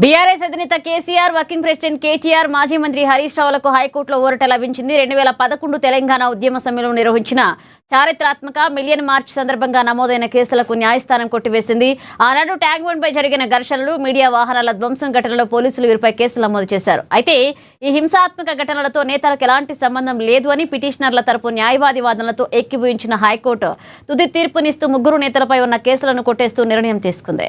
BRS అధినేత KCR, working president KTR, మాజీ మంత్రి హరీష్ రావులకు హైకోర్టులో ఊరట లభించింది. 2011 తెలంగాణ ఉద్యమ సమయంలో నిర్వహించిన చారిత్రాత్మక మిలియన్ మార్చ్ సందర్భంగా నమోదైన కేసులకు న్యాయస్థానం కొట్టివేసింది. ఆనాడు ట్యాంక్ బండ్ పై జరిగిన ఘర్షణలు, మీడియా వాహనాల ధ్వంసం ఘటనలో పోలీసులు వీరిపై కేసులు నమోదు చేశారు. అయితే ఈ హింసాత్మక ఘటనలతో నేతలకు ఎలాంటి సంబంధం లేదు అని పిటిషనర్ల తరపు న్యాయవాది వాదనలతో ఏకీభవించిన హైకోర్టు తుది తీర్పునిస్తూ ముగ్గురు నేతలపై ఉన్న కేసులను కొట్టేస్తూ నిర్ణయం తీసుకుంది.